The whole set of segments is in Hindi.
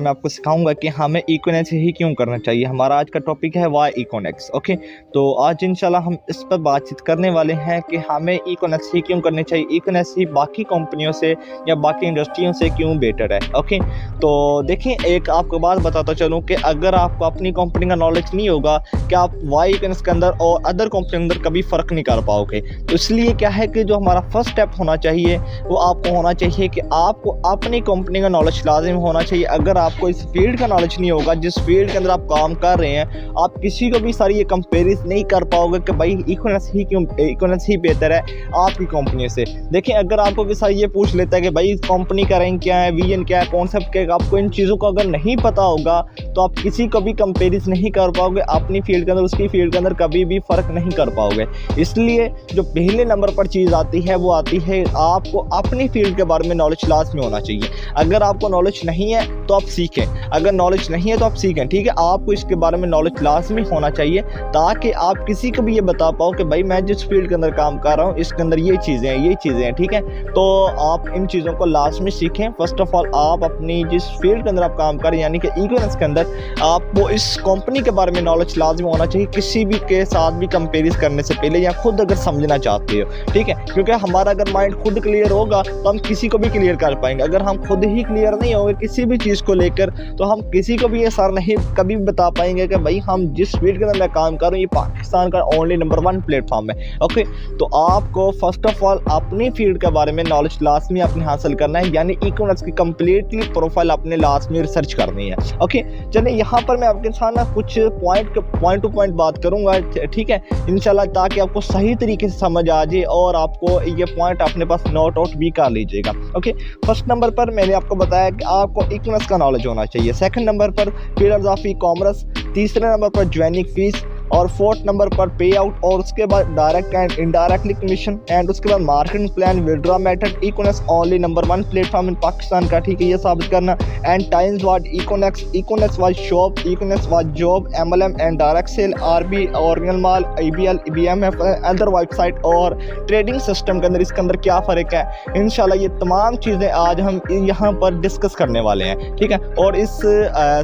मैं आपको सिखाऊंगा कि हमें इकोनेक्स ही क्यों करना चाहिए। हमारा आज का टॉपिक है वाई इकोनेक्स। ओके, तो आज इंशाल्लाह हम इस पर बातचीत करने वाले हैं कि हमें इकोनेक्स ही क्यों करनी चाहिए, इकोनेक्स ही बाकी कंपनियों से या बाकी इंडस्ट्रियों से क्यों बेटर है। ओके, तो देखिए, एक आपको बात बताता चलूँ कि अगर आपको अपनी कंपनी का नॉलेज नहीं होगा कि आप वाई इकोनेक्स के अंदर और अदर कंपनी के अंदर कभी फ़र्क नहीं कर पाओगे। तो इसलिए क्या है कि जो हमारा फर्स्ट स्टेप होना चाहिए वो आपको होना चाहिए कि आपको अपनी कंपनी का नॉलेज लाजिम होना चाहिए। अगर आपको इस फील्ड का नॉलेज नहीं होगा, जिस फील्ड के अंदर आप काम कर रहे हैं, आप किसी को भी सारी ये कंपेरिज नहीं कर पाओगे कि भाई इकोनेक्स ही क्यों, इकोनेक्स ही बेहतर है आपकी कंपनी से। देखिए, अगर आपको किसी ये पूछ लेता है कि भाई कंपनी का रैंक क्या है, विजन क्या है, कॉन्सेप्ट क्या है, आपको इन चीज़ों को अगर नहीं पता होगा तो आप किसी को भी कंपेरिज नहीं कर पाओगे अपनी फील्ड के अंदर, उसकी फील्ड के अंदर कभी भी फ़र्क नहीं कर पाओगे। इसलिए जो पहले नंबर पर चीज़ आती है वो आती है आपको अपनी फील्ड के बारे में नॉलेज लाजमी होना चाहिए। अगर आपको नॉलेज नहीं है तो आप सीखें, अगर नॉलेज नहीं है तो आप सीखें, ठीक है। आपको इसके बारे में नॉलेज लाजमी होना चाहिए ताकि आप किसी को भी ये बता पाओ कि भाई मैं जिस फील्ड के अंदर काम कर रहा हूँ इसके अंदर ये चीज़ें हैं, ये चीज़ें हैं, ठीक है। तो आप इन चीज़ों को लाजमी सीखें। फर्स्ट ऑफ ऑल आप अपनी जिस फील्ड के अंदर आप काम कर रहे हैं यानी कि इकोनेक्स के अंदर, आपको इस कंपनी के बारे में नॉलेज लाजमी होना चाहिए किसी भी के साथ भी कंपेरिज करने से पहले, या खुद अगर समझना चाहते हो, ठीक है। क्योंकि हमारा अगर माइंड खुद क्लियर होगा तो हम किसी को भी क्लियर कर पाएंगे। अगर हम खुद ही क्लियर नहीं होंगे किसी भी चीज़ को लेकर तो हम किसी को भी ये सार नहीं कभी भी बता पाएंगे कि भाई हम जिस फील्ड के अंदर मैं काम कर रहा हूँ ये पाकिस्तान का ओनली नंबर 1 प्लेटफॉर्म है। ओके, तो आपको फर्स्ट ऑफ ऑल अपनी फील्ड के बारे में नॉलेज लाजमी आपने हासिल करना है, यानी इकोनेक्स की कंप्लीटली प्रोफाइल आपने लाजमी रिसर्च करनी है। ओके, चलिए यहाँ पर मैं आपके साथ ना कुछ पॉइंट टू पॉइंट बात करूँगा, ठीक है, इंशाल्लाह, ताकि आपको सही तरीके से समझ आ जाए और आपको ये पॉइंट अपने पास नोट आउट भी कर लीजिएगा। ओके, फर्स्ट नंबर पर मैंने आपको बताया कि आपको इकोनेक्स का नॉलेज होना चाहिए। सेकंड नंबर पर पिलर्स ऑफ ई कॉमर्स, तीसरे नंबर पर ज्वाइनिंग फीस, और फोर्थ नंबर पर पे आउट, और उसके बाद direct and indirectly commission, and उसके बाद marketing plan, withdraw method. Econex only number 1 platform in Pakistan का, ठीक है, ये साबित करना। And times was Econex was shop, Econex was job, MLM and direct sale, RB, original माल, ईबीएल, ईबीएमएफ, अदर वेबसाइट और ट्रेडिंग सिस्टम के अंदर इसके अंदर क्या फ़र्क है। इंशाल्लाह ये तमाम चीज़ें आज हम यहाँ पर डिस्कस करने वाले हैं, ठीक है। और इस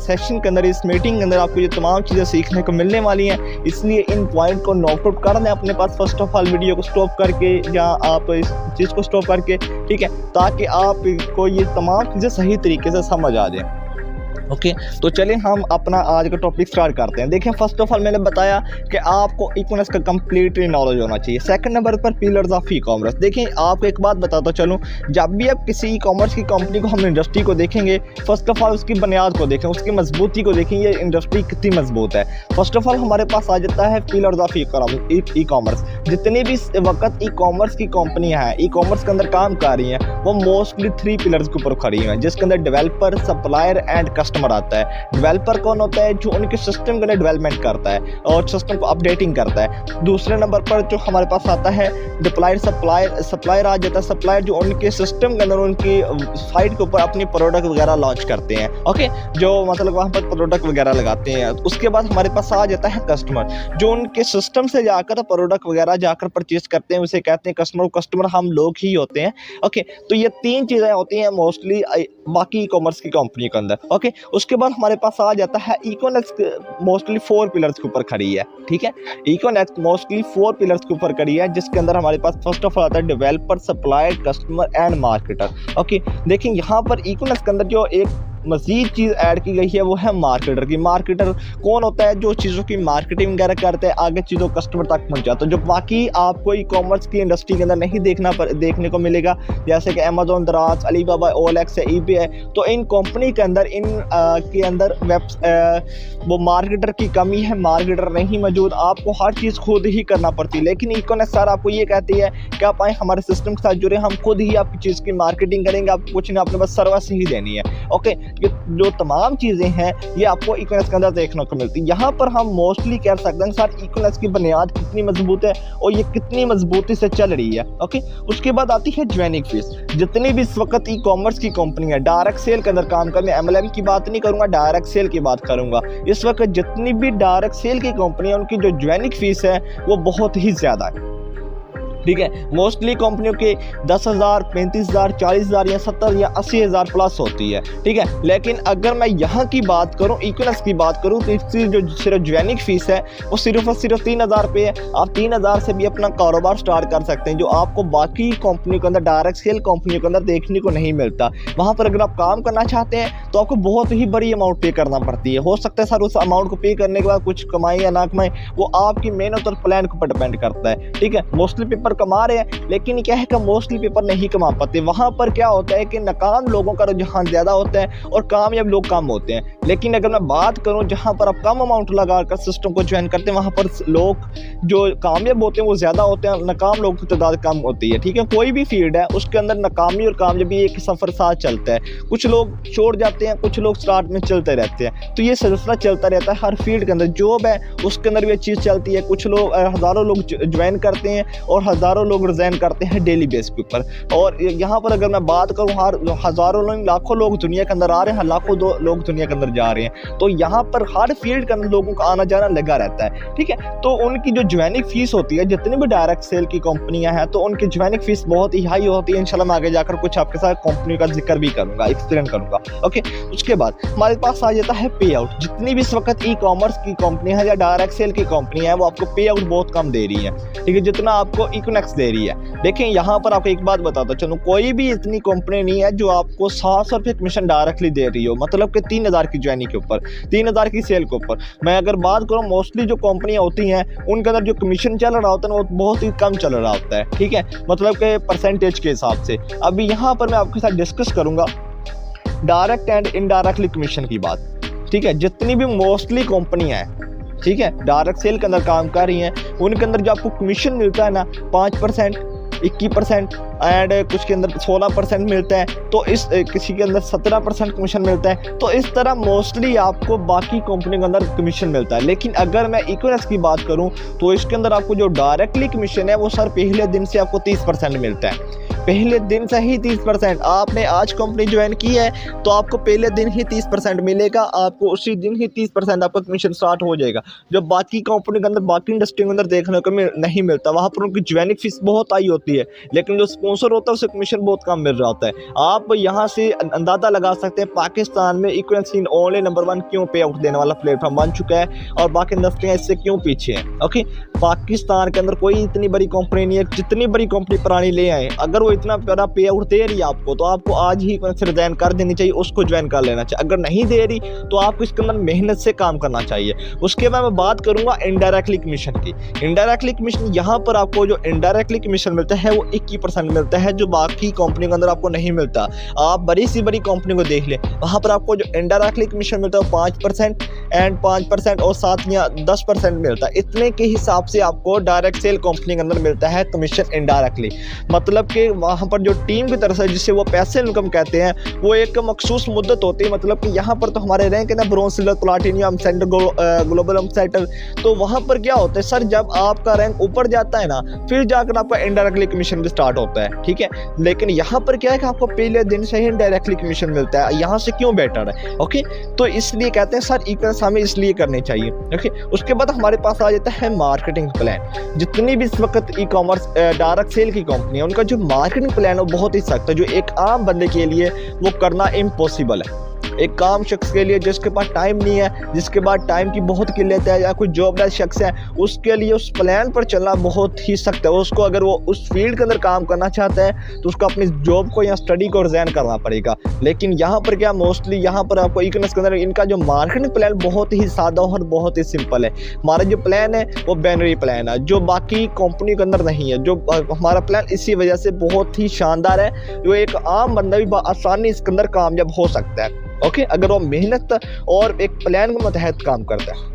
सेशन के अंदर, इस मीटिंग के अंदर आपको ये तमाम चीज़ें सीखने को मिलने वाली हैं, इसलिए इन पॉइंट को नोट आउट कर दें अपने पास। फर्स्ट ऑफ ऑल वीडियो को स्टॉप करके या आप इस चीज़ को स्टॉप करके, ठीक है, ताकि आपको ये तमाम चीज़ें सही तरीके से समझ आ जाए। ओके, तो चलिए हम अपना आज का टॉपिक स्टार्ट करते हैं। देखिए, फर्स्ट ऑफ ऑल मैंने बताया कि आपको इकोनेक्स का कंप्लीटली नॉलेज होना चाहिए। सेकंड नंबर पर पिलर्स ऑफ ई कॉमर्स। देखिए, आपको एक बात बताता चलूँ, जब भी आप किसी ई कॉमर्स की कंपनी को, हम इंडस्ट्री को देखेंगे, फर्स्ट ऑफ ऑल उसकी बुनियाद को देखें, उसकी मजबूती को देखें, ये इंडस्ट्री कितनी मजबूत है। फर्स्ट ऑफ ऑल हमारे पास आ जाता है पिलर्स ऑफ ई कॉमर्स। जितनी भी वक्त ई कॉमर्स की कंपनियाँ हैं, ई कॉमर्स के अंदर काम कर रही हैं, वो मोस्टली 3 पिलर्स के ऊपर खड़ी हैं, जिसके अंदर डेवलपर, सप्लायर एंड कस्टमर आता है। डेवलपर कौन होता है? जो उनके सिस्टम के लिए डेवलपमेंट करता है और सिस्टम को अपडेटिंग करता है। दूसरे नंबर पर जो हमारे पास आता है डिप्लॉयड सप्लायर आ जाता है। सप्लायर जो उनके सिस्टम के अंदर उनकी साइट के ऊपर अपनी प्रोडक्ट वगैरह लॉन्च करते हैं, ओके, जो मतलब वहाँ पर प्रोडक्ट वगैरह लगाते हैं। उसके बाद हमारे पास आ जाता है कस्टमर, जो उनके सिस्टम से जाकर प्रोडक्ट वगैरह जाकर परचेज करते हैं, उसे कहते हैं कस्टमर। कस्टमर हम लोग ही होते हैं। ओके, तो ये 3 चीज़ें होती हैं मोस्टली बाकी ई कॉमर्स की कंपनी के अंदर। ओके, उसके बाद हमारे पास आ जाता है इकोनेक्स, मोस्टली 4 पिलर्स के ऊपर खड़ी है, ठीक है। इकोनेक्स मोस्टली 4 पिलर्स के ऊपर खड़ी है, जिसके अंदर हमारे पास फर्स्ट ऑफ ऑल आता है developer, supplier, customer and marketer. Okay, देखिए यहाँ पर इकोनेक्स के अंदर जो एक मज़ीद चीज़ ऐड की गई है वो है मार्केटर की। मार्केटर कौन होता है? जो चीज़ों की मार्केटिंग वगैरह करते हैं, आगे चीज़ों कस्टमर तक पहुंचाते हैं, जो बाकी आपको ई कॉमर्स की इंडस्ट्री के अंदर नहीं देखने को मिलेगा, जैसे कि अमेजोन, दराज, अलीबाबा, ओएलएक्स है, ईबे है। तो इन कंपनी के अंदर के अंदर वो मार्केटर की कमी है, मार्केटर नहीं मौजूद, आपको हर चीज़ खुद ही करना पड़ती है। लेकिन इकोनेक्स सर आपको ये कहती है कि आप आए हमारे सिस्टम के साथ जुड़े, हम खुद ही आपकी चीज़ की मार्केटिंग करेंगे, आपको कुछ नहीं, आपने बस सर्विस ही देनी है। ओके, ये जो तमाम चीज़ें हैं ये आपको इकोनेक्स के अंदर देखने को मिलती है। यहाँ पर हम मोस्टली कह सकते हैं सर इकोनेक्स की बुनियाद कितनी मजबूत है और ये कितनी मजबूती से चल रही है। ओके, उसके बाद आती है ज्वाइनिंग फीस। जितनी भी इस वक्त ई कॉमर्स की कंपनी है डायरेक्ट सेल के अंदर काम कर, मैं एमएलएम की बात नहीं करूँगा, डायरेक्ट सेल की बात करूँगा। इस वक्त जितनी भी डायरेक्ट सेल की कंपनी है उनकी जो ज्वाइनिंग फीस है वो बहुत ही ज़्यादा है। ठीक है। मोस्टली कंपनियों के 10,000, 35,000, 40,000 या 70 या 80,000 प्लस होती है, ठीक है। लेकिन अगर मैं यहाँ की बात करूँ, इक्विनोक्स की बात करूँ, तो इसकी जो सिर्फ ज्वाइनिंग फीस है वो सिर्फ और सिर्फ 3,000 रुपये है। आप 3,000 से भी अपना कारोबार स्टार्ट कर सकते हैं, जो आपको बाकी कंपनियों के अंदर, डायरेक्ट सेल कंपनियों के अंदर देखने को नहीं मिलता। वहाँ पर अगर आप काम करना चाहते हैं तो आपको बहुत ही बड़ी अमाउंट पे करना पड़ती है। हो सकता है सर उस अमाउंट को पे करने के बाद कुछ कमाए या ना कमाए, वो आपकी मेहनत और प्लान के ऊपर डिपेंड करता है, ठीक है। मोस्टली पेपर कमा रहे हैं, लेकिन क्या है कि मोस्टली पेपर नहीं कमा पाते। वहाँ पर क्या होता है कि नाकाम लोगों का रुझान ज़्यादा होता है और कामयाब लोग कम होते हैं। लेकिन अगर मैं बात करूँ जहाँ पर आप कम अमाउंट लगाकर सिस्टम को ज्वाइन करते हैं, वहाँ पर लोग जो कामयाब होते हैं वो ज़्यादा होते हैं, नाकाम लोगों की तादाद कम होती है, ठीक है। कोई भी फील्ड है उसके अंदर नाकामी और कामयाबी एक सफ़र साथ चलता है। कुछ लोग छोड़ जाते हैं, कुछ लोग स्टार्ट में चलते रहते हैं, तो ये सिलसिला चलता रहता है। हर फील्ड के अंदर जॉब है उसके अंदर भी ये चीज़ चलती है। कुछ लोग हज़ारों लोग ज्वाइन करते हैं और हज़ारों लोग रिज़ाइन करते हैं डेली बेस के ऊपर। और यहाँ पर अगर मैं बात करूँ, हज़ारों लोग, लाखों लोग दुनिया के अंदर आ रहे हैं, लाखों लोग दुनिया के अंदर जा रहे हैं। तो यहाँ पर हर फील्ड के अंदर लोगों का आना जाना लगा रहता है, ठीक है। तो उनकी जो ज्वाइनिंग फीस होती है, जितनी भी डायरेक्ट सेल की कंपनियां हैं, तो उनकी ज्वाइनिंग फीस बहुत ही हाई होती है। इंशाल्लाह मैं आगे जाकर कुछ आपके साथ कंपनी का जिक्र भी करूंगा, एक्सप्लेन करूंगा, ओके। उसके बाद हमारे पास आ जाता है पे आउट। जितनी भी इस वक्त ई कॉमर्स की कंपनी है या डायरेक्ट सेल की कंपनी है, वो आपको पे आउट बहुत कम दे रही है, ठीक है, जितना आपको इक्विनोक्स दे रही है। देखिए यहाँ पर आपको एक बात बताता चलो, कोई भी इतनी कंपनी नहीं है जो आपको 700 रुपये कमीशन डायरेक्टली दे रही हो, मतलब कि 3,000 की ज्वाइनिंग के ऊपर, 3,000 की सेल के ऊपर। मैं अगर बात करूँ, मोस्टली जो कंपनियां होती हैं उनके अंदर जो कमीशन चल रहा होता है वो बहुत ही कम चल रहा होता है, ठीक है, मतलब कि परसेंटेज के हिसाब से। अभी यहाँ पर मैं आपके साथ डिस्कस करूंगा डायरेक्ट एंड इनडायरेक्टली कमीशन की बात, ठीक है। जितनी भी मोस्टली कंपनियां हैं, ठीक है, डायरेक्ट सेल के अंदर काम कर रही हैं, उनके अंदर जो आपको कमीशन मिलता है ना, 5%, 21% एंड कुछ के अंदर 16% मिलता है, तो इस किसी के अंदर 17% कमीशन मिलता है। तो इस तरह मोस्टली आपको बाकी कंपनी के अंदर कमीशन मिलता है। लेकिन अगर मैं इक्विनोक्स की बात करूं, तो इसके अंदर आपको जो डायरेक्टली कमीशन है वो सर पहले दिन से आपको 30% मिलता है, पहले दिन से ही 30%। आपने आज कंपनी ज्वाइन की है तो आपको पहले दिन ही 30% मिलेगा, आपको उसी दिन ही 30% आपका कमीशन स्टार्ट हो जाएगा, जो बाकी कंपनी के अंदर, बाकी इंडस्ट्री के अंदर देखने को नहीं मिलता। वहाँ पर उनकी ज्वाइनिंग फीस बहुत हाई होती है, लेकिन जो स्पॉन्सर होता है उसे कमीशन बहुत कम मिल रहा होता है। आप यहाँ से अंदाज़ा लगा सकते हैं पाकिस्तान में इक्विनोक्स ओनली नंबर 1 क्यों पे आउट देने वाला प्लेटफॉर्म बन चुका है और बाकी इंडस्ट्रियाँ इससे क्यों पीछे हैं, ओके। पाकिस्तान के अंदर कोई इतनी बड़ी कंपनी नहीं है, जितनी बड़ी कंपनी पुरानी ले आए, अगर वो इतना बड़ा पे आउट दे रही है आपको, तो आपको आज ही रिजाइन कर देनी चाहिए, उसको ज्वाइन कर लेना चाहिए। अगर नहीं दे रही तो आपको इसके अंदर मेहनत से काम करना चाहिए। उसके बाद मैं बात करूंगा इनडायरेक्टली कमीशन की। इनडायरेक्टली कमीशन, यहाँ पर आपको जो इनडायरेक्टली कमीशन मिलता है वो 21% मिलता है, जो बाकी कंपनी के अंदर आपको नहीं मिलता। आप बड़ी सी बड़ी कंपनी को देख लें, वहाँ पर आपको जो इनडायरेक्टली कमीशन मिलता है 5% एंड 5% और 7 या 10% मिलता है। इतने के हिसाब से आपको डायरेक्ट सेल कंपनी के अंदर मिलता है कमीशन इनडायरेक्टली। मतलब कि वहाँ पर जो टीम की तरफ से, जिसे वो पैसे इनकम कहते हैं, वो एक मखसूस मुद्दत होती है। मतलब कि यहाँ पर तो हमारे रैंक है ना, bronze, silver, platinum, centre, global settle. तो वहाँ पर क्या होता है सर, जब आपका रैंक ऊपर जाता है ना, फिर जाकर आपका इनडायरेक्टली कमीशन भी स्टार्ट होता है, ठीक है। लेकिन यहाँ पर क्या है कि आपको पहले दिन से ही डायरेक्टली कमीशन मिलता है। यहाँ से क्यों बेटर है, ओके। तो इसलिए कहते हैं सर इक्विनोक्स हमें इसलिए करनी चाहिए, ओके। उसके बाद हमारे पास आ जाता है मार्केटिंग प्लान। जितनी भी इस वक्त ई कॉमर्स डायरेक्ट सेल की कंपनी है, उनका जो मार्केटिंग प्लान है वो बहुत ही सख्त है, जो एक आम बंदे के लिए वो करना इम्पॉसिबल है। एक आम शख्स के लिए जिसके पास टाइम नहीं है, जिसके पास टाइम की बहुत किल्लत है, या कोई जॉबलेस शख्स है, उसके लिए उस प्लान पर चलना बहुत ही सख्त है। उसको अगर वो उस फील्ड के अंदर काम करना चाहता है तो उसको अपनी जॉब को या स्टडी को रिजाइन करना पड़ेगा। लेकिन यहाँ पर क्या, मोस्टली यहाँ पर आपको इक्विनोक्स के अंदर इनका जो मार्केटिंग प्लान बहुत ही सादा और बहुत ही सिंपल है। हमारा जो प्लान है वो बैनरी प्लान है, जो बाकी कंपनी के अंदर नहीं है। जो हमारा प्लान इसी वजह से बहुत ही शानदार है, जो एक आम बंदा भी आसानी इसके अंदर कामयाब हो सकता है, ओके, अगर वो मेहनत और एक प्लान के मतहत काम करता है,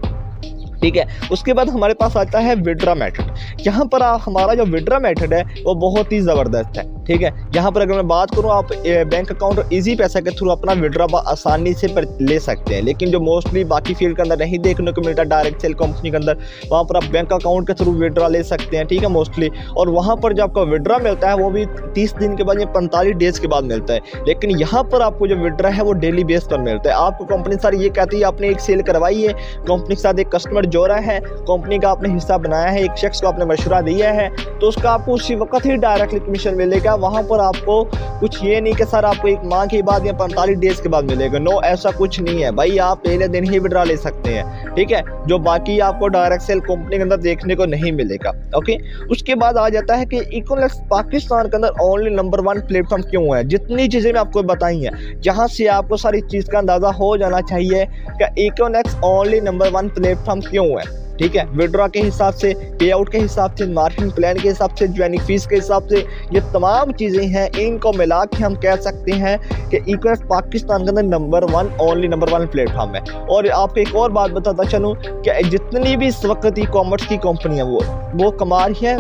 ठीक है। उसके बाद हमारे पास आता है विड्रा मेथड। यहाँ पर हमारा जो विड्रा मेथड है वो बहुत ही ज़बरदस्त है, ठीक है। यहाँ पर अगर मैं बात करूँ, आप बैंक अकाउंट और इजी पैसा के थ्रू अपना विड्रॉ आसानी से ले सकते हैं। लेकिन जो मोस्टली बाकी फील्ड के अंदर नहीं देखने को मिलता, डायरेक्ट सेल कंपनी के अंदर, वहाँ पर आप बैंक अकाउंट के थ्रू विड्रॉ ले सकते हैं, ठीक है, मोस्टली। और वहाँ पर जो आपका विड्रॉ मिलता है वो भी 30 दिन के बाद या 45 डेज के बाद मिलता है। लेकिन यहाँ पर आपको जो विड्रॉ है वो डेली बेस पर मिलता है। आपको कंपनी सर ये कहती है आपने एक सेल करवाई है, कंपनी के साथ एक कस्टमर जोड़ा है, कंपनी का आपने हिस्सा बनाया है, एक शख्स को आपने मशवरा दिया है, तो उसका आपको उसी वक्त ही डायरेक्टली कमीशन मिलेगा। वहाँ पर आपको कुछ ये नहीं कि सर आपको एक माह के बाद या 45 डेज के बाद मिलेगा। नो, ऐसा कुछ नहीं है भाई, आप पहले दिन ही विड्रॉ ले सकते हैं, ठीक है, जो बाकी आपको डायरेक्ट सेल कंपनी के अंदर देखने को नहीं मिलेगा। ओके, उसके बाद आ जाता है कि इकोनॉक्स पाकिस्तान के अंदर ओनली नंबर 1 प्लेटफॉर्म क्यों है। जितनी चीज़ें मैं आपको बताई हैं, जहाँ से आपको सारी चीज़ का अंदाज़ा हो जाना चाहिए कि इकोनॉक्स ओनली नंबर 1 प्लेटफॉर्म क्यों है, ठीक है। विड्रॉ के हिसाब से, पे आउट के हिसाब से, मार्केटिंग प्लान के हिसाब से, ज्वाइनिंग फीस के हिसाब से, ये तमाम चीज़ें हैं, इनको मिला के हम कह सकते हैं कि इकोनॉक्स पाकिस्तान के अंदर नंबर 1 ओनली नंबर 1 प्लेटफॉर्म है। और आपको एक और बात बताता चलूँ कि जितनी भी इस वक्त ई कॉमर्स की कंपनियाँ वो कमा रही हैं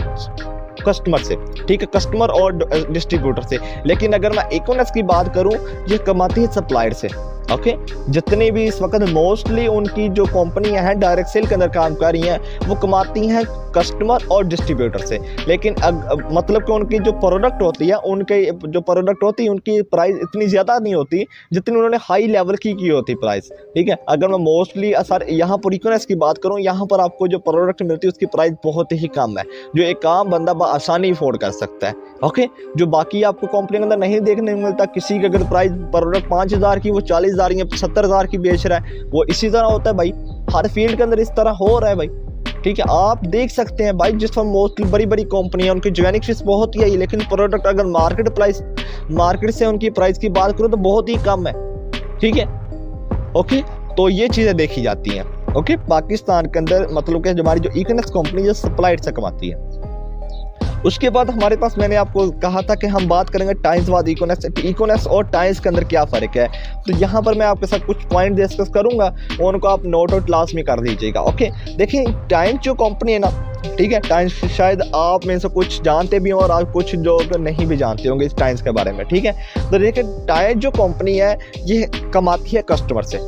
कस्टमर से, ठीक है, कस्टमर और डिस्ट्रीब्यूटर से। लेकिन अगर मैं इकोनॉक्स की बात करूं, ये कमाती है सप्लायर से। ओके, जितने भी इस वक्त मोस्टली उनकी जो कंपनियां हैं डायरेक्ट सेल के अंदर काम कर रही हैं, वो कमाती हैं कस्टमर और डिस्ट्रीब्यूटर से। लेकिन मतलब कि उनकी जो प्रोडक्ट होती है, उनकी प्राइस इतनी ज़्यादा नहीं होती जितनी उन्होंने हाई लेवल की होती प्राइस, ठीक है। अगर मैं मोस्टली सर यहाँ पर इकोनॉक्स की बात करूँ, यहाँ पर आपको जो प्रोडक्ट मिलती है उसकी प्राइस बहुत ही कम है, जो एक आम बंदा आसानी अफोर्ड कर सकता है। ओके, जो बाकी आपको कंपनी के अंदर नहीं देखने को मिलता, किसी की अगर प्राइस प्रोडक्ट 5000 की वो 40,000 या 70,000 की बेच रहा है, वो इसी तरह होता है भाई। हर फील्ड के अंदर इस तरह हो रहा है भाई, ठीक है। आप देख सकते हैं भाई, जिस पर मोस्टली बड़ी बड़ी कंपनियां, उनकी ज्वाइनिंग फीस बहुत ही है, लेकिन प्रोडक्ट अगर मार्केट से उनकी प्राइस की बात करूँ तो बहुत ही कम है, ठीक है। ओके, तो ये चीज़ें देखी जाती हैं। ओके, पाकिस्तान के अंदर मतलब कि हमारी जो इकोनॉक्स कंपनी है सप्लायर से कमाती है। उसके बाद हमारे पास, मैंने आपको कहा था कि हम बात करेंगे टाइम्स बाद इकोनॉक्स और टाइम्स के अंदर क्या फ़र्क है। तो यहाँ पर मैं आपके साथ कुछ पॉइंट डिस्कस करूँगा, उनको आप नोट आउट क्लास में कर दीजिएगा। ओके, देखिए टाइम्स जो कंपनी है ना, ठीक है, टाइम्स शायद आप में से कुछ जानते भी हों और आप कुछ जो नहीं भी जानते होंगे इस टाइम्स के बारे में, ठीक है। तो देखिए टाइम्स जो कंपनी है ये कमाती है कस्टमर से।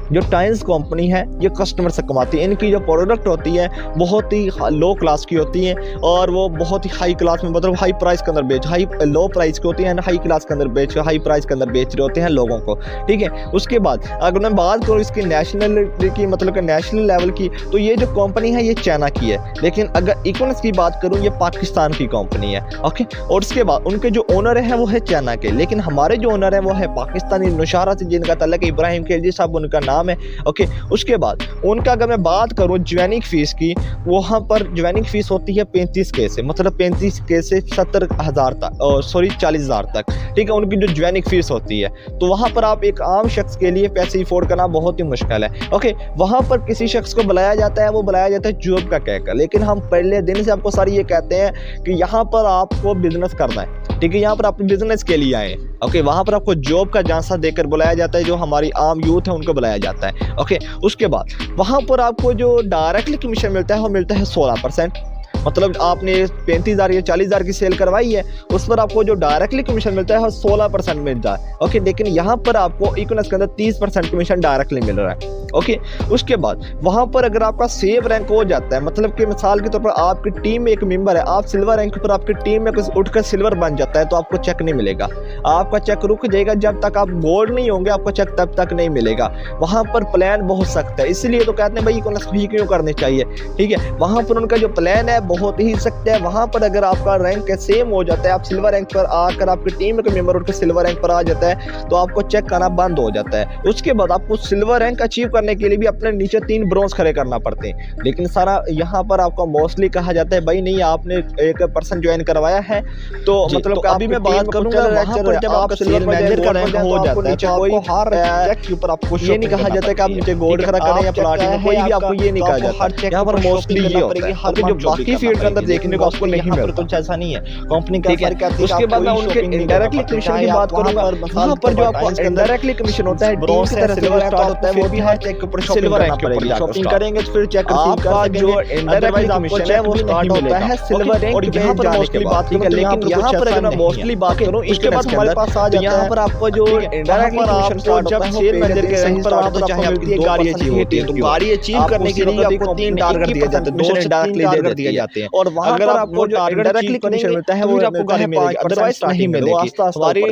जो टाइम्स कंपनी है ये कस्टमर से कमाती है। इनकी जो प्रोडक्ट होती है बहुत ही लो क्लास की होती है और वो बहुत ही हाई क्लास में, मतलब हाई प्राइस के अंदर लो प्राइस की होती है, हाई क्लास के अंदर हाई प्राइस के अंदर बेच रहे होते हैं लोगों को, ठीक है। उसके बाद अगर मैं बात करूँ इसकी नेशनल की, मतलब कि नेशनल लेवल की, तो ये जो कंपनी है ये चाइना की है। लेकिन अगर इकोनॉक्स की बात करूँ, ये पाकिस्तान की कंपनी है। ओके, और उसके बाद उनके जो ओनर है वो है चाइना के, लेकिन हमारे जो ओनर है वो है पाकिस्तानी नौशहरा से, जिनका तल्लुक इब्राहिम खिलजी साहब उनका नाम है। ओके, उसके बाद उनका अगर मैं बात करूं ज्वाइनिंग फीस की, वहां पर ज्वाइनिंग फीस होती है 35K से, मतलब 35K से 70,000 तक, 40,000 तक, ठीक है, उनकी जो ज्वाइनिंग फीस होती है। तो वहां पर आप एक आम शख्स के लिए पैसे अफोर्ड करना बहुत ही मुश्किल है। ओके, वहां पर किसी शख्स को बुलाया जाता है, वो बुलाया जाता है जॉब का कहकर, लेकिन हम पहले दिन से आपको सारी ये कहते हैं कि यहाँ पर आपको बिजनेस करना है, ठीक है, यहाँ पर आप बिजनेस के लिए आए। ओके, वहाँ पर आपको जॉब का झांसा देकर बुलाया जाता है, जो हमारी आम यूथ है उनको बुलाया जाता है। ओके, उसके बाद वहाँ पर आपको जो डायरेक्टली कमीशन मिलता है वो मिलता है 16%। मतलब आपने 35,000 या 40,000 की सेल करवाई है, उस पर आपको जो डायरेक्टली कमीशन मिलता है वो 16% मिलता है। ओके, लेकिन यहाँ पर आपको इकोनॉक्स के अंदर 30% कमीशन डायरेक्टली मिल रहा है। ओके, उसके बाद वहाँ पर अगर आपका सेव रैंक हो जाता है, मतलब कि मिसाल के तौर पर आपकी टीम में एक मेंबर है, आप सिल्वर रैंक पर, आपकी टीम में कुछ उठकर सिल्वर बन जाता है, तो आपको चेक नहीं मिलेगा, आपका चेक रुक जाएगा। जब तक आप गोल्ड नहीं होंगे आपको चेक तब तक नहीं मिलेगा। वहाँ पर प्लान बहुत सख्त है, इसलिए तो कहते हैं भाई इकोनॉक्स भी क्यों करने चाहिए, ठीक है। वहाँ पर उनका जो प्लान है बहुत ही सख्त है। वहाँ पर अगर आपका रैंक सेम हो जाता है, आप सिल्वर रैंक पर आकर आपकी टीम में कोई मेंबर उठकर सिल्वर रैंक पर आ जाता है, तो आपको चेक करना बंद हो जाता है। उसके बाद आपको सिल्वर रैंक अचीव करने के लिए भी अपने नीचे 3 ब्रोंज खड़े करना पड़ते हैं। लेकिन सारा यहाँ पर आपको मोस्टली कहा जाता है भाई नहीं, आपने एक पर्सन ज्वाइन करवाया है, तो मतलब तो अभी मैं बात करूंगा वहाँ पर जब आप सिल्वर मैनेजर का रैंक हो जाता है, तो कोई हर चेक के ऊपर आपको ये नहीं कहा जाता कि आप नीचे गोल्ड खड़ा करें या प्लाटिनम, कोई भी आपको ये नहीं कहा जाता। यहाँ पर मोस्टली ये होता है, हर जो बाकी फील्ड के अंदर देखने को आपको नहीं मिलता, तो ऐसा नहीं है कंपनी का फर्क है। उसके बाद मैं उनके इनडायरेक्टली कमीशन की बात करूंगा, वहाँ पर जो आपको इनडायरेक्टली कमीशन होता है, ब्रोंज से सिल्वर स्टार्ट होता है, वो भी हर रैंक के ऊपर शॉपिंग करना पड़ेगी। शॉपिंग करेंगे तो फिर चेक आपका जो इनडायरेक्ट कमीशन है वो स्टार्ट होता है सिल्वर रैंक। और यहाँ पर मोस्टली बात करें, लेकिन यहाँ पर अगर मैं मोस्टली बात करूँ इसके बाद हमारे पास आ जाता है यहाँ पर आपको जो इनडायरेक्ट कमीशन स्टार्ट होता है सेल मैनेजर के रैंक पर आपको चाहे आपकी गाड़ी अचीव होती है, तो गाड़ी अचीव करने के लिए आपको 3 टारगेट दिए जाते हैं, 2 से 3 टारगेट दिए जाते हैं। और वहां पर आपको जो डायरेक्टली कमीशन मिलता है वो आपको गाड़ी मिलेगी, अदरवाइज नहीं मिलेगी हमारी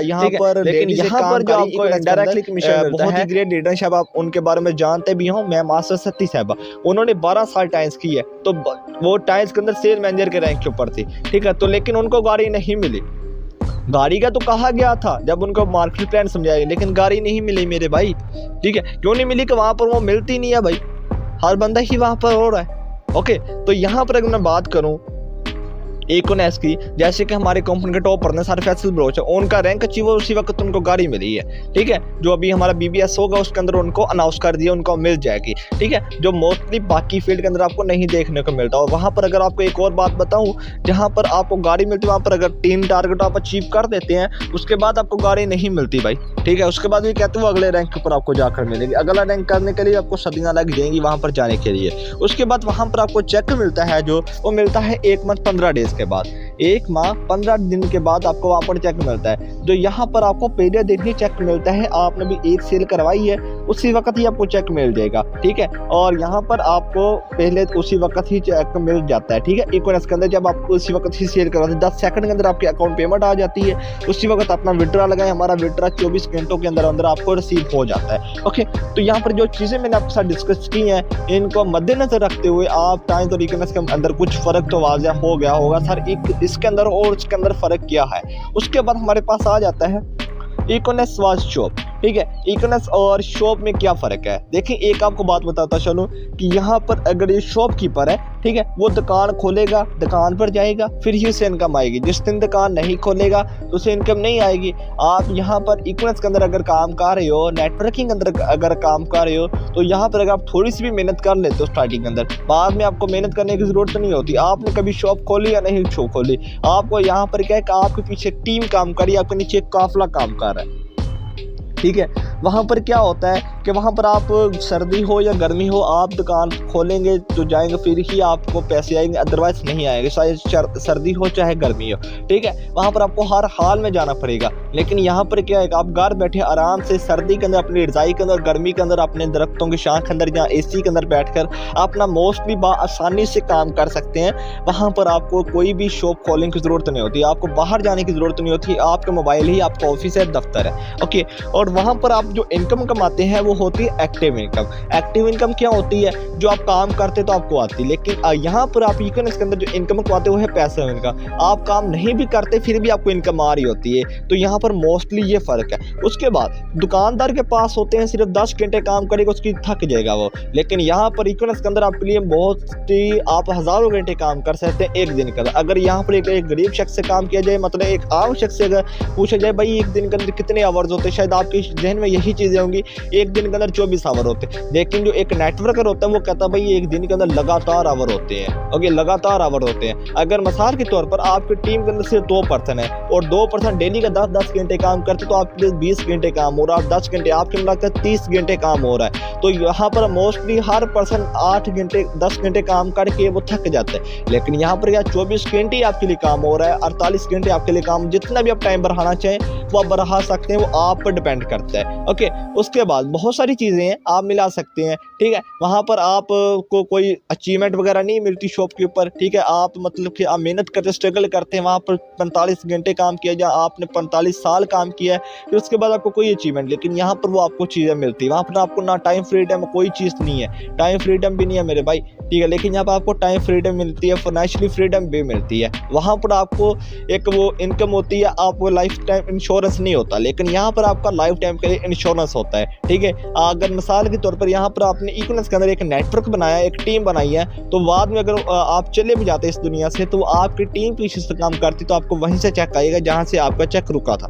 यहाँ पर। लेकिन यहाँ पर जो आपको डायरेक्टली कमीशन बहुत ही ग्रेट लीडर साहब, आप उनके बारे में जानते भी हो। मैं मास्टर सत्ती साहब, उन्होंने 12 साल टाइल्स की है, तो वो टाइल्स के अंदर सेल मैनेजर के रैंक के ऊपर थी, ठीक है। तो लेकिन उनको गाड़ी नहीं मिली। गाड़ी का तो कहा गया था जब उनको मार्केट प्लान समझाया, लेकिन गाड़ी नहीं मिली मेरे भाई, ठीक है। क्यों नहीं मिली? कि वहां पर वो मिलती नहीं है भाई, हर बंदा ही वहां पर हो रहा है। ओके, तो यहाँ पर अगर मैं बात करूं इकोनेक्स की, जैसे कि हमारे कंपनी के टॉप पर सर फैसल ब्रोच है, उनका रैंक अचीव हुआ, उसी वक्त उनको गाड़ी मिली है, ठीक है। जो अभी हमारा BBS होगा उसके अंदर उनको अनाउंस कर दिया, उनको मिल जाएगी, ठीक है। जो मोस्टली बाकी फील्ड के अंदर आपको नहीं देखने को मिलता। और वहाँ पर अगर आपको एक और बात बताऊँ, जहाँ पर आपको गाड़ी मिलती है वहाँ पर अगर 3 टारगेट आप अचीव कर देते हैं उसके बाद आपको गाड़ी नहीं मिलती भाई, ठीक है। उसके बाद भी कहते हैं वो अगले रैंक के ऊपर आपको जाकर मिलेगी। अगला रैंक करने के लिए आपको सदियाँ लग जाएंगी वहाँ पर जाने के लिए। उसके बाद वहाँ पर आपको चेक मिलता है, जो वो मिलता है 1 मंथ 15 डेज के बाद, 1 माह 15 दिन के बाद आपको वहाँ पर चेक मिलता है। जो यहाँ पर आपको पहले दिन ही चेक मिलता है, आपने भी एक सेल करवाई है उसी वक्त ही आपको चेक मिल जाएगा, ठीक है। और यहाँ पर आपको पहले उसी वक्त ही चेक मिल जाता है, ठीक है। इकोनेक्स के अंदर जब आप उसी वक्त ही सेल करवाते हैं 10 सेकंड के अंदर आपके अकाउंट पेमेंट आ जाती है, उसी वक्त अपना विड्रा लगाए, हमारा विड्रा 24 घंटों के अंदर अंदर आपको रिसीव हो जाता है। ओके, तो यहाँ पर जो चीज़ें मैंने आपके साथ डिस्कस की हैं इनको मद्देनजर रखते हुए आप टाइम और इकोनेक्स के अंदर कुछ फर्क तो वाज़ह हो गया होगा सर इसके अंदर और उसके अंदर फर्क क्या है। उसके बाद हमारे पास आ जाता है इकोनेक्स वाज शॉप, ठीक है। इकोनेक्स और शॉप में क्या फ़र्क है? देखिए, एक आपको बात बताता चलूँ कि यहाँ पर अगर ये शॉपकीपर है, ठीक है, वो दुकान खोलेगा, दुकान पर जाएगा, फिर ही उसे इनकम आएगी। जिस दिन दुकान नहीं खोलेगा तो उसे इनकम नहीं आएगी। आप यहाँ पर इकोनेक्स के अंदर अगर काम कर रहे हो, नेटवर्किंग के अंदर अगर काम कर रहे हो, तो यहाँ पर अगर आप थोड़ी सी भी मेहनत कर लेते हो स्टार्टिंग के अंदर, बाद में आपको मेहनत करने की ज़रूरत नहीं होती। आपने कभी शॉप खोली या नहीं शॉप खोली, आपको यहाँ पर क्या है कि आपके पीछे टीम काम कर रही है, आपके नीचे एक काफिला काम कर रहा है, ठीक है। वहाँ पर क्या होता है कि वहाँ पर आप सर्दी हो या गर्मी हो, आप दुकान खोलेंगे तो जाएंगे, फिर ही आपको पैसे आएंगे, अदरवाइज नहीं आएंगे, चाहे सर्दी हो चाहे गर्मी हो, ठीक है। वहाँ पर आपको हर हाल में जाना पड़ेगा। लेकिन यहाँ पर क्या है कि आप घर बैठे आराम से सर्दी के अंदर अपनी रजाई के अंदर, गर्मी के अंदर अपने दरख्तों की छां के अंदर या AC के अंदर बैठकर अपना मोस्टली आसानी से काम कर सकते हैं। वहाँ पर आपको कोई भी शॉप खोलने की ज़रूरत नहीं होती, आपको बाहर जाने की ज़रूरत नहीं होती, आपका मोबाइल ही आपका ऑफिस है, दफ्तर है, ओके। और वहाँ पर आप जो इनकम कमाते हैं वो होती है एक्टिव इनकम। एक्टिव इनकम क्या होती है? जो आप काम करते तो आपको आती, लेकिन यहाँ पर आप इकोनेक्स के अंदर जो इनकम कमाते हो है पैसिव इनकम। आप काम नहीं भी करते फिर भी आपको इनकम आ रही होती है, तो यहाँ पर मोस्टली ये फ़र्क है। उसके बाद दुकानदार के पास होते हैं सिर्फ 10 घंटे काम करेगा, उसकी थक जाएगा वो। लेकिन यहाँ पर इकोनेक्स के अंदर आपके लिए बहुत ही आप हज़ारों घंटे काम कर सकते हैं एक दिन के अंदर। अगर यहाँ पर एक गरीब शख्स से काम किया जाए, मतलब एक आम शख्स से अगर पूछा जाए भाई एक दिन के अंदर कितने आवर्स होते हैं, शायद आपके जहन में यही चीज़ें होंगी, एक दिन के अंदर 24 आवर होते हैं। लेकिन जो एक नेटवर्कर होता है वो कहता है भाई एक दिन के अंदर लगातार आवर होते हैं, ओके, लगातार आवर होते हैं। अगर मिसाल के तौर पर आपकी टीम के अंदर सिर्फ 2 पर्सन है और 2 पर्सन डेली का 10-10 घंटे काम करते, तो आपके 20 घंटे काम हो रहा है, 10 घंटे आपके मिलाकर 30 घंटे काम हो रहा है। तो यहाँ पर मोस्टली हर पर्सन 8 घंटे 10 घंटे काम करके वो थक जाता है। लेकिन यहाँ पर क्या 24 घंटे आपके लिए काम हो रहा है, 48 घंटे आपके लिए काम, जितना भी आप टाइम बढ़ाना चाहें वो आप बढ़ा सकते हैं, वो आप पर डिपेंड करता है, ओके। उसके बाद बहुत सारी चीज़ें हैं आप मिला सकते हैं, ठीक है। वहाँ पर आप को कोई अचीवमेंट वगैरह नहीं मिलती शॉप के ऊपर, ठीक है। आप मतलब कि आप मेहनत करते स्ट्रगल करते हैं, वहाँ पर 45 घंटे काम किया या आपने 45 साल काम किया है, फिर उसके बाद आपको कोई अचीवमेंट, लेकिन यहाँ पर वो आपको चीज़ें मिलती है। वहाँ पर आपको ना टाइम फ्रीडम, कोई चीज़ नहीं है, टाइम फ्रीडम भी नहीं है मेरे भाई, ठीक है। लेकिन यहाँ पर आपको टाइम फ्रीडम मिलती है, फाइनेंशियली फ्रीडम भी मिलती है। वहाँ पर आपको एक वो इनकम होती है, आपको लाइफ टाइम इंश्योरेंस नहीं होता, लेकिन यहाँ पर आपका लाइफ टाइम के लिए इंश्योरेंस होता है, ठीक है। अगर मिसाल के तौर पर यहाँ पर आपने इकोनेक्स के अंदर एक नेटवर्क बनाया, एक टीम बनाई है, तो बाद में अगर आप चले भी जाते इस दुनिया से, तो आपकी टीम पीछे से काम करती, तो आपको वहीं से चेक आएगा जहाँ से आपका चेक रुका था,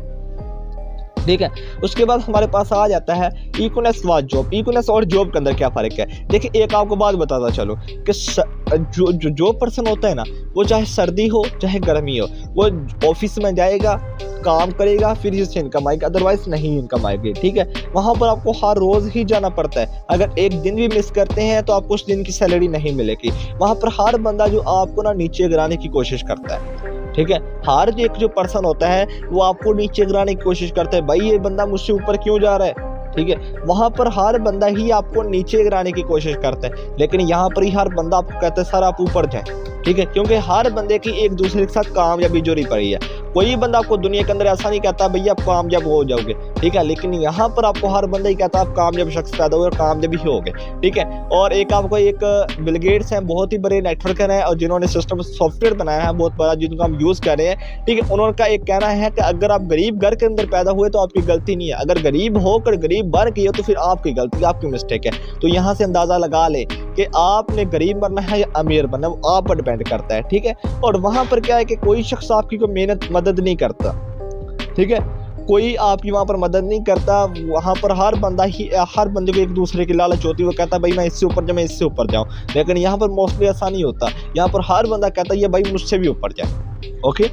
ठीक है। उसके बाद हमारे पास आ जाता है इकोनेस व जॉब। इकोनेस और जॉब के अंदर क्या फ़र्क है? देखिए, एक आपको बात बताता चलो कि जो पर्सन होता है ना, वो चाहे सर्दी हो चाहे गर्मी हो, वो ऑफिस में जाएगा, काम करेगा, फिर इससे इनकम आएगी, अदरवाइज नहीं इनकम आएगी। ठीक है, वहाँ पर आपको हर रोज़ ही जाना पड़ता है। अगर एक दिन भी मिस करते हैं तो आपको उस दिन की सैलरी नहीं मिलेगी। वहाँ पर हर बंदा जो आपको ना नीचे गिराने की कोशिश करता है। ठीक है, हर एक जो पर्सन होता है वो आपको नीचे गिराने की कोशिश करता है, भाई ये बंदा मुझसे ऊपर क्यों जा रहा है। ठीक है, वहाँ पर हर बंदा ही आपको नीचे गिराने की कोशिश करता है, लेकिन यहाँ पर ही हर बंदा आपको कहता है सर आप ऊपर जाएं। ठीक है, क्योंकि हर बंदे की एक दूसरे के साथ कामयाबी जुड़ी पड़ी है। कोई बंदा आपको दुनिया के अंदर ऐसा नहीं कहता भैया आप कामयाब हो जाओगे। ठीक है, लेकिन यहाँ पर आपको हर बंदा ही कहता है आप कामयाब शख्स पैदा हुए और कामयाबी ही होगे। ठीक है, और एक आपको एक बिल गेट्स हैं, बहुत ही बड़े नेटवर्कर हैं और जिन्होंने सिस्टम सॉफ्टवेयर बनाया है बहुत बड़ा, जिनको हम यूज़ कर रहे हैं। ठीक है, उनका एक कहना है कि अगर आप गरीब घर के अंदर पैदा हुए तो आपकी गलती नहीं है, अगर गरीब होकर गरीब बन गए तो फिर आपकी गलती, आपकी मिस्टेक है। तो यहाँ से अंदाज़ा लगा ले कि आपने गरीब बनना है या अमीर बनना है, वो आप पर डिपेंड करता है। ठीक है, और वहाँ पर क्या है कि कोई शख्स आपकी कोई मेहनत मदद नहीं करता। ठीक है, कोई आपकी वहाँ पर मदद नहीं करता। वहाँ पर हर बंदे को एक दूसरे की लालच होती है, वो कहता है भाई मैं इससे ऊपर जाऊँ, मैं इससे ऊपर जाऊँ। लेकिन यहाँ पर मोस्टली ऐसा नहीं होता, यहाँ पर हर बंदा कहता है ये भाई मुझसे भी ऊपर जाए। ओके,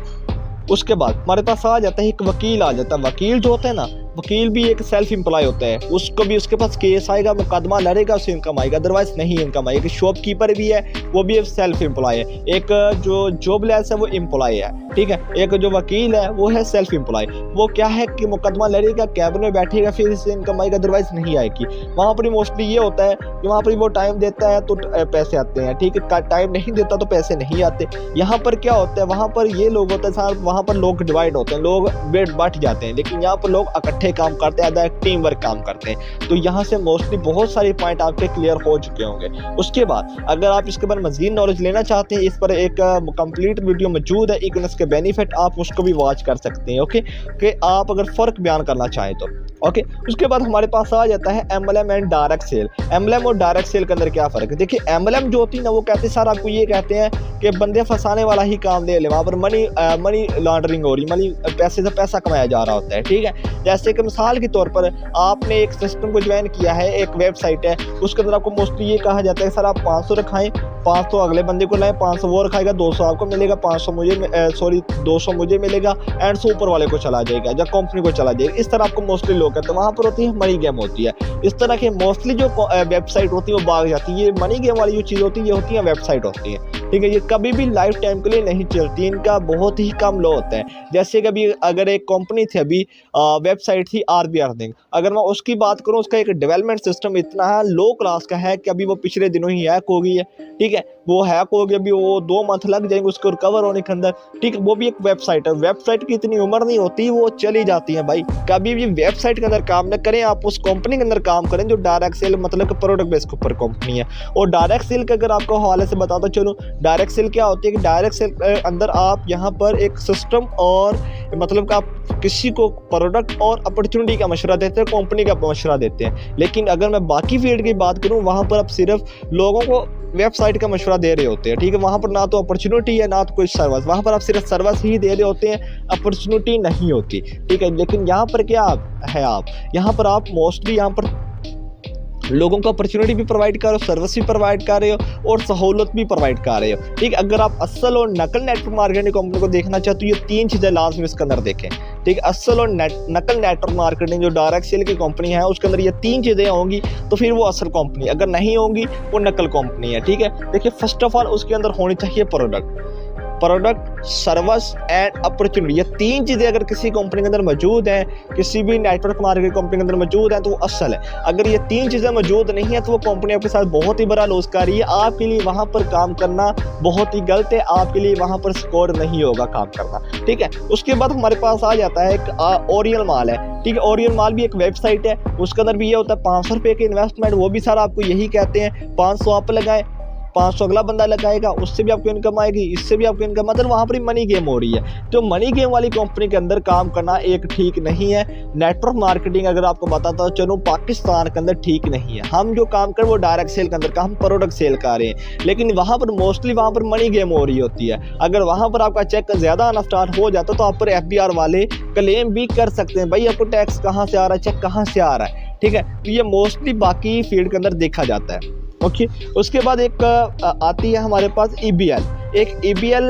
उसके बाद हमारे पास आ जाता है एक वकील आ जाता है। वकील जो होता है ना, वकील भी एक सेल्फ एम्प्लॉय होता है, उसको भी उसके पास केस आएगा, मुकदमा लड़ेगा, उससे इनकम आएगा, अदरवाइज नहीं इनकम आएगी। शॉपकीपर भी है, वो भी एक सेल्फ एम्प्लॉय है। एक जो जॉबलेस है वो एम्प्लॉय है। ठीक है, एक जो वकील है वो है सेल्फ एम्प्लॉय। वो क्या है कि मुकदमा लड़ेगा, कैबिन में बैठेगा, फिर इससे इनकम आएगा, अदरवाइज नहीं आएगी। वहाँ पर मोस्टली ये होता है कि वहाँ पर वो टाइम देता है तो पैसे आते हैं। ठीक है, टाइम नहीं देता तो पैसे नहीं आते। यहाँ पर क्या होता है, वहाँ पर ये लोग होते हैं, वहाँ पर लोग डिवाइड होते हैं, लोग बैठ जाते हैं, लेकिन यहाँ पर लोग इकट्ठे काम करते हैं, टीम वर्क काम करते हैं। तो यहाँ से मोस्टली बहुत सारे पॉइंट आपके क्लियर हो चुके होंगे। उसके बाद अगर आप इसके बारे में मजीद नॉलेज लेना चाहते हैं, इस पर एक कंप्लीट वीडियो मौजूद है इकोनॉमिक्स के बेनिफिट, आप उसको भी वॉच कर सकते हैं। ओके, कि आप अगर फ़र्क बयान करना चाहें तो। ओके, उसके बाद हमारे पास आ जाता है MLM and direct sale. MLM और डायरेक्ट सेल के अंदर क्या फ़र्क है? देखिए, MLM जो होती है ना, वो कहते हैं सर आपको ये कहते हैं कि बंदे फंसाने वाला ही काम ले ले, वहाँ पर मनी लॉन्ड्रिंग हो रही, पैसे से पैसा कमाया जा रहा होता है। ठीक है, जैसे कि मिसाल के तौर पर आपने एक सिस्टम को ज्वाइन किया है, एक वेबसाइट है, उसके अंदर आपको मोस्टली ये कहा जाता है सर आप 500 रखाएं, 500 अगले बंदे को लाएं, 500 वो रखाएगा, 200 आपको मिलेगा, 200 मुझे मिलेगा, एंड 100 ऊपर वाले को चला जाएगा या कंपनी को चला जाएगा। इस तरह आपको मोस्टली लोग कहते हैं। वहाँ पर होती है मनी गेम होती है। इस तरह के मोस्टली जो वेबसाइट होती है वो भाग जाती है। ये मनी गेम वाली जो चीज़ होती है, ये होती है वेबसाइट होती है। ठीक है, ये कभी भी लाइफ टाइम के लिए नहीं चलती, इनका बहुत ही कम लो होता है। जैसे कभी अगर एक कंपनी थी, अभी वेबसाइट थी RB अर्निंग, अगर मैं उसकी बात करूं, उसका एक डेवलपमेंट सिस्टम इतना है लो क्लास का है कि अभी वो पिछले दिनों ही हैक हो गई है। ठीक है, वो हैक हो गई, अभी वो 2 मंथ लग जाएंगे उसको रिकवर होने के अंदर। ठीक है, वो भी एक वेबसाइट है। वेबसाइट की इतनी उम्र नहीं होती, वो चली जाती है। भाई कभी भी वेबसाइट के अंदर काम न करें, आप उस कंपनी के अंदर काम करें जो डायरेक्ट सेल मतलब कि प्रोडक्ट बेस के ऊपर कंपनी है। और डायरेक्ट सेल का अगर आपको हवाले से बताता चलो, डायरेक्ट सेल क्या होती है कि डायरेक्ट सेल के अंदर आप यहाँ पर एक सिस्टम और मतलब कि आप किसी को प्रोडक्ट और अपॉर्चुनिटी का मशवरा देते हैं, कंपनी का मशवरा देते हैं। लेकिन अगर मैं बाकी फील्ड की बात करूँ, वहाँ पर आप सिर्फ लोगों को वेबसाइट का मशवरा दे रहे होते हैं। ठीक है, वहाँ पर ना तो अपॉर्चुनिटी है ना तो कोई सर्विस, वहाँ पर आप सिर्फ सर्विस ही दे रहे होते हैं, अपॉर्चुनिटी नहीं होती। ठीक है, लेकिन यहाँ पर क्या है, आप यहाँ पर आप मोस्टली यहाँ पर लोगों को अपॉर्चुनिटी भी प्रोवाइड कर रहे हो, सर्विस भी प्रोवाइड कर रहे हो और सहूलत भी प्रोवाइड कर रहे हो। ठीक है, अगर आप असल और नकल नेटवर्क मार्केटिंग कंपनी को देखना चाहते हो, ये 3 चीज़ें लाजमी इसके अंदर देखें। ठीक है, असल और नकल नेटवर्क मार्केटिंग जो डायरेक्ट सेल की कंपनी है, उसके अंदर ये 3 चीज़ें होंगी तो फिर वो असल कंपनी, अगर नहीं होंगी वो नकल कंपनी है। ठीक है, देखिए फर्स्ट ऑफ ऑल उसके अंदर होनी चाहिए प्रोडक्ट, सर्विस एंड अपॉर्चुनिटी। ये 3 चीज़ें अगर किसी कंपनी के अंदर मौजूद हैं, किसी भी नेटवर्क मार्केटिंग कंपनी के अंदर मौजूद है, तो वो असल है। अगर ये 3 चीज़ें मौजूद नहीं है तो वो कंपनी आपके साथ बहुत ही बड़ा लॉस कर रही है। आपके लिए वहाँ पर काम करना बहुत ही गलत है, आपके लिए वहाँ पर स्कोर नहीं होगा काम करना। ठीक है, उसके बाद हमारे पास आ जाता है एक ओरियल माल है। ठीक है, ओरियल माल भी एक वेबसाइट है, उसके अंदर भी ये होता है 500 रुपये की इन्वेस्टमेंट, वो भी सर आपको यही कहते हैं 500 आप लगाएं, 500 अगला बंदा लगाएगा, उससे भी आपको इनकम आएगी, इससे भी आपको इनकम, मतलब वहाँ पर ही मनी गेम हो रही है। तो मनी गेम वाली कंपनी के अंदर काम करना एक ठीक नहीं है। नेटवर्क मार्केटिंग अगर आपको बताता हूँ चलो पाकिस्तान के अंदर ठीक नहीं है। हम जो काम कर वो डायरेक्ट सेल के अंदर का, हम प्रोडक्ट सेल कर रहे हैं, लेकिन वहाँ पर मोस्टली वहाँ पर मनी गेम हो रही होती है। अगर वहाँ पर आपका चेक ज़्यादा आना स्टार्ट हो जाता है तो आप पर FBR वाले क्लेम भी कर सकते हैं, भाई आपको टैक्स कहाँ से आ रहा है, चेक कहाँ से आ रहा है, ठीक है। तो ये मोस्टली बाकी फील्ड के अंदर देखा जाता है। ओके, उसके बाद एक आती है हमारे पास EBL। एक EBL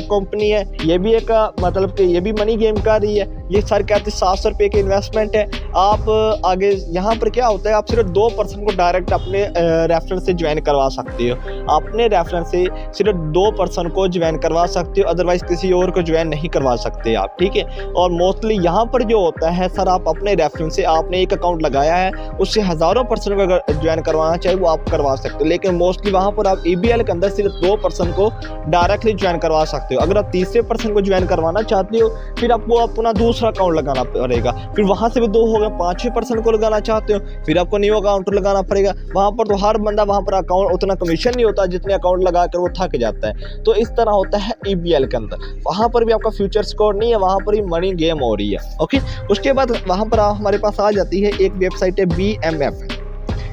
कंपनी है, ये भी एक मतलब कि ये भी मनी गेम कर रही है। ये सर कहते हैं 700 रुपये की इन्वेस्टमेंट है। आप आगे यहाँ पर क्या होता है, आप सिर्फ 2% को डायरेक्ट अपने रेफरेंस से ज्वाइन करवा सकते हो। अपने रेफरेंस से सिर्फ 2% को ज्वाइन करवा सकते हो, अदरवाइज किसी और को ज्वाइन नहीं करवा सकते आप, ठीक है। और मोस्टली यहाँ पर जो होता है सर, आप अपने रेफरेंस से, आपने एक अकाउंट लगाया है, उससे हज़ारों % को अगर ज्वाइन करवाना चाहे वो आप करवा सकते हो। लेकिन मोस्टली वहाँ पर आप EBL के अंदर सिर्फ 2% को डायरेक्टली ज्वाइन करवा सकते हो। अगर आप तीसरे पर्सन को ज्वाइन करवाना चाहते हो फिर आपको अपना दूसरा अकाउंट लगाना पड़ेगा, फिर वहाँ से भी 2 हो गए। 5वें पर्सन को लगाना चाहते हो फिर आपको न्यू अकाउंट लगाना पड़ेगा। वहाँ पर तो हर बंदा वहाँ पर अकाउंट उतना कमीशन नहीं होता जितने अकाउंट लगा कर वो थक जाता है। तो इस तरह होता है EBL के अंदर, वहाँ पर भी आपका फ्यूचर स्कोर नहीं है, वहाँ पर ही मनी गेम हो रही है। ओके, उसके बाद वहाँ पर हमारे पास आ जाती है एक वेबसाइट है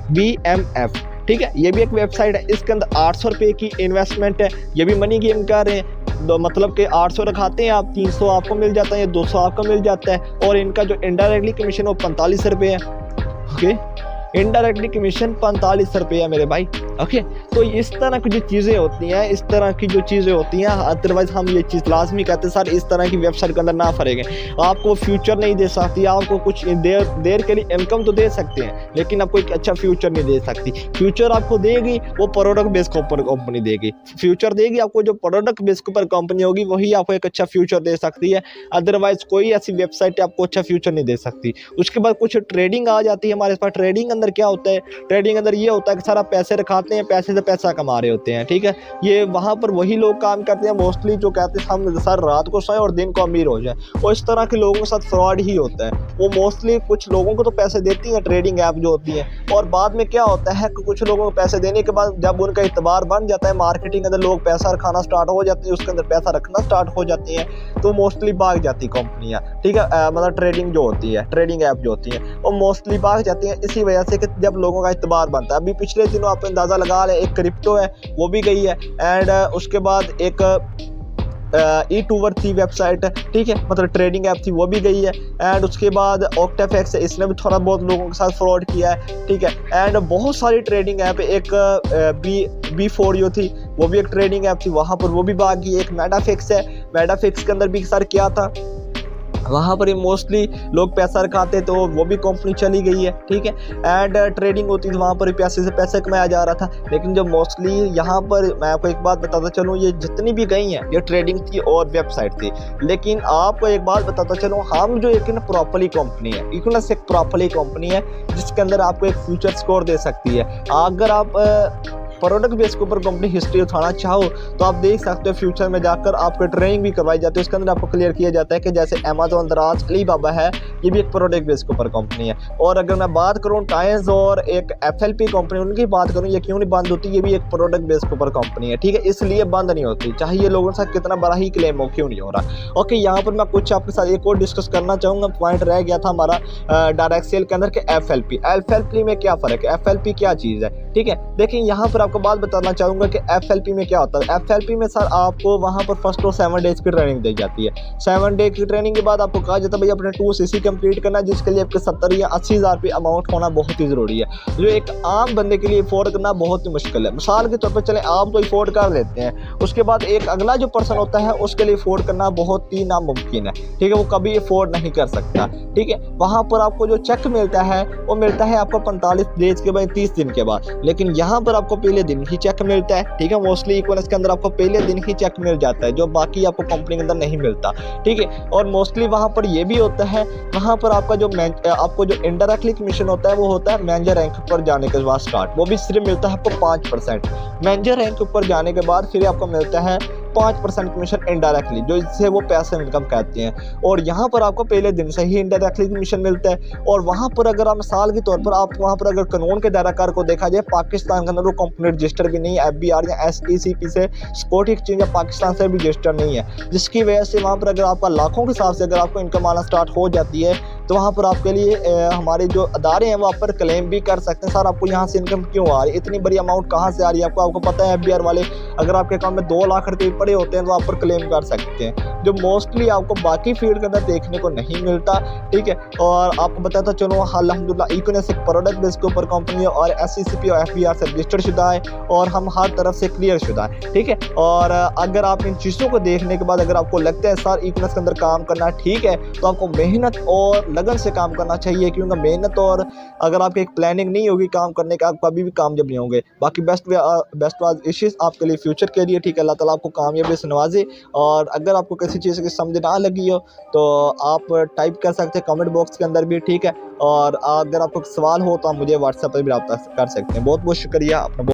BMF, ठीक है। ये भी एक वेबसाइट है, इसके अंदर 800 रुपये की इन्वेस्टमेंट है। ये भी मनी गेम कर रहे हैं, तो मतलब कि 800 रखाते हैं आप, 300 आपको मिल जाता है या 200 आपको मिल जाता है। और इनका जो इनडायरेक्टली कमीशन वो 45 रुपये है। ओके, इनडायरेक्टली कमीशन 45 रुपये है मेरे भाई। ओके, तो इस तरह की जो चीज़ें होती हैं, इस तरह की जो चीज़ें होती हैं, अदरवाइज हम ये चीज़ लाजमी कहते हैं सर इस तरह की वेबसाइट के अंदर ना फरेंगे। आपको फ्यूचर नहीं दे सकती, आपको कुछ देर के लिए इनकम तो दे सकते हैं, लेकिन आपको एक अच्छा फ्यूचर नहीं दे सकती। फ्यूचर आपको देगी वो प्रोडक्ट बेस के ऊपर कंपनी देगी, फ्यूचर देगी आपको जो प्रोडक्ट बेस के ऊपर कंपनी होगी वही आपको एक अच्छा फ्यूचर दे सकती है। अदरवाइज कोई ऐसी वेबसाइट आपको अच्छा फ्यूचर नहीं दे सकती। उसके बाद कुछ ट्रेडिंग आ जाती है हमारे पास। ट्रेडिंग अंदर क्या होता है, ट्रेडिंग अंदर ये होता है कि सारा पैसे रखाते हैं, पैसे से पैसा कमा रहे होते हैं, ठीक है। ये वहाँ पर वही लोग काम करते हैं मोस्टली जो कहते हैं हम सर रात को सोए और दिन को अमीर हो जाए। और इस तरह के लोगों के साथ फ्रॉड ही होता है। वो मोस्टली कुछ लोगों को तो पैसे देती हैं ट्रेडिंग ऐप जो होती है, और बाद में क्या होता है कि कुछ लोगों को पैसे देने के बाद जब उनका इतबार बन जाता है, मार्केटिंग अंदर लोग पैसा रखाना स्टार्ट हो जाते हैं, उसके अंदर पैसा रखना स्टार्ट हो जाती हैं, तो मोस्टली भाग जाती कंपनियाँ, ठीक है। मतलब ट्रेडिंग जो होती है, ट्रेडिंग ऐप जो होती है वो मोस्टली भाग जाती हैं इसी वजह से कि जब लोगों का इतबार बनता है। अभी पिछले दिनों आप अंदाज़ा लगा लें, एक क्रिप्टो है वो भी गई है, एंड उसके बाद एक E2वर्थ थी वेबसाइट, ठीक है, मतलब ट्रेडिंग ऐप थी, वो भी गई है। एंड उसके बाद OctaFX है, इसने भी थोड़ा बहुत लोगों के साथ फ्रॉड किया है, ठीक है। एंड बहुत सारी ट्रेडिंग ऐप, एक B4 जो थी वो भी एक ट्रेडिंग ऐप थी, वहाँ पर वो भी भाग गई। एक मेडाफिक्स है, मेडाफिक्स के अंदर भी सर क्या था, वहाँ पर ही मोस्टली लोग पैसा रखाते तो वो भी कंपनी चली गई है, ठीक है। एंड ट्रेडिंग होती थी, वहाँ पर ही पैसे से पैसा कमाया जा रहा था। लेकिन जो मोस्टली यहाँ पर मैं आपको एक बात बताता चलूँ, ये जितनी भी गई हैं ये ट्रेडिंग थी और वेबसाइट थी। लेकिन आपको एक बात बताता चलूँ, हम जो एक प्रॉपर्ली कंपनी है, इक्विनस एक प्रॉपर्ली कंपनी है जिसके अंदर आपको एक फ्यूचर स्कोर दे सकती है। अगर आप प्रोडक्ट बेस के ऊपर कंपनी हिस्ट्री उठाना चाहो तो आप देख सकते हो, फ्यूचर में जाकर आपको ट्रेनिंग भी करवाई जाती है। उसके अंदर आपको क्लियर किया जाता है कि जैसे अमेज़न, दराज, अलीबाबा है, ये भी एक प्रोडक्ट बेस के ऊपर कंपनी है। और अगर मैं बात करूँ टाइम्स और एक FLP कंपनी, उनकी बात करूँ, ये क्यों नहीं बंद होती, ये भी एक प्रोडक्ट बेस के ऊपर कंपनी है, ठीक है, इसलिए बंद नहीं होती, चाहे ये लोगों के साथ कितना बड़ा ही क्लेम हो, क्यों नहीं हो रहा। ओके, यहाँ पर मैं कुछ आपके साथ एक और डिस्कस करना चाहूँगा। पॉइंट रह गया था हमारा डायरेक्ट सेल के अंदर के FLP में क्या फ़र्क है, FLP क्या चीज़ है, ठीक है। देखिए यहाँ पर आपको बात बताना चाहूँगा कि FLP में क्या होता है। FLP में सर आपको वहाँ पर फर्स्ट और 7 डेज़ की ट्रेनिंग दी जाती है। 7 डे की ट्रेनिंग के बाद आपको कहा जाता है भाई अपने 2CC कंप्लीट करना, जिसके लिए आपके 70 या 80 हज़ार रुपये अमाउंट होना बहुत ही ज़रूरी है, जो एक आम बंदे के लिए अफोर्ड करना बहुत ही मुश्किल है। मिसाल के तौर पर चले आप तो अफोर्ड कर लेते हैं, उसके बाद एक अगला जो पर्सन होता है उसके लिए अफोर्ड करना बहुत ही नामुमकिन है, ठीक है, वो कभी अफोर्ड नहीं कर सकता, ठीक है। वहाँ पर आपको जो चेक मिलता है वो मिलता है आपको 45 डेज़ के बाद, 30 दिन के बाद, लेकिन यहाँ पर आपको पहले दिन ही चेक मिलता है, ठीक है। मोस्टली इक्विनस के अंदर आपको पहले दिन ही चेक मिल जाता है, जो बाकी आपको कंपनी के अंदर नहीं मिलता, ठीक है। और मोस्टली वहाँ पर ये भी होता है, वहाँ पर आपका जो आपको जो इनडायरेक्टली कमीशन होता है वो होता है मैनेजर रैंक पर जाने के बाद स्टार्ट, वो भी सिर्फ मिलता है आपको 5%। मैनेजर रैंक ऊपर जाने के बाद फिर आपको मिलता है 5% कमीशन इनडायरेक्टली, जो इससे वो पैसिव इनकम कहते हैं। और यहाँ पर आपको पहले दिन से ही इनडायरेक्टली कमीशन मिलता है। और वहाँ पर अगर आप मिसाल के तौर पर आप वहाँ पर अगर कानून के दायराकार को देखा जाए, पाकिस्तान के अंदर वो कंपनी रजिस्टर भी नहीं है, FBR या SECP से, सिक्योरिटी एक्सचेंज या पाकिस्तान से भी रजिस्टर नहीं है, जिसकी वजह से वहाँ पर अगर आपका लाखों के हिसाब से अगर आपको इनकम आना स्टार्ट हो जाती है तो वहाँ पर आपके लिए हमारे जो अदारे हैं वहाँ पर क्लेम भी कर सकते हैं, सर आपको यहाँ से इनकम क्यों आ रही है, इतनी बड़ी अमाउंट कहाँ से आ रही है आपको पता है FBR वाले अगर आपके अकाउंट में 2 लाख रुपए पड़े होते हैं तो आप पर क्लेम कर सकते हैं, जो मोस्टली आपको बाकी फील्ड के अंदर देखने को नहीं मिलता। ठीक है, और आपको बताता चलो अल्हम्दुलिल्लाह इकोनेस एक प्रोडक्ट बेस के ऊपर कंपनी है और SECP और FBR से रजिस्टर्ड शुदा है और हम हर तरफ से क्लियर शुदा है। ठीक है, और अगर आप इन चीज़ों को देखने के बाद अगर आपको लगता है सर इकोनेस के अंदर काम करना ठीक है, तो आपको मेहनत और लगन से काम करना चाहिए, क्योंकि मेहनत और अगर आपकी एक प्लानिंग नहीं होगी काम करने का, आप कभी भी कामयाब नहीं होंगे। बाकी बेस्ट विशेस आपके लिए फ्यूचर के लिए। ठीक है, अल्लाह ताला आपको कामयाबी से नवाजे। और अगर आपको किसी चीज़ की समझ ना लगी हो तो आप टाइप कर सकते हैं कमेंट बॉक्स के अंदर भी। ठीक है, और अगर आपको सवाल हो तो आप मुझे व्हाट्सएप पर भी रब्ता कर सकते हैं। बहुत बहुत शुक्रिया अपना।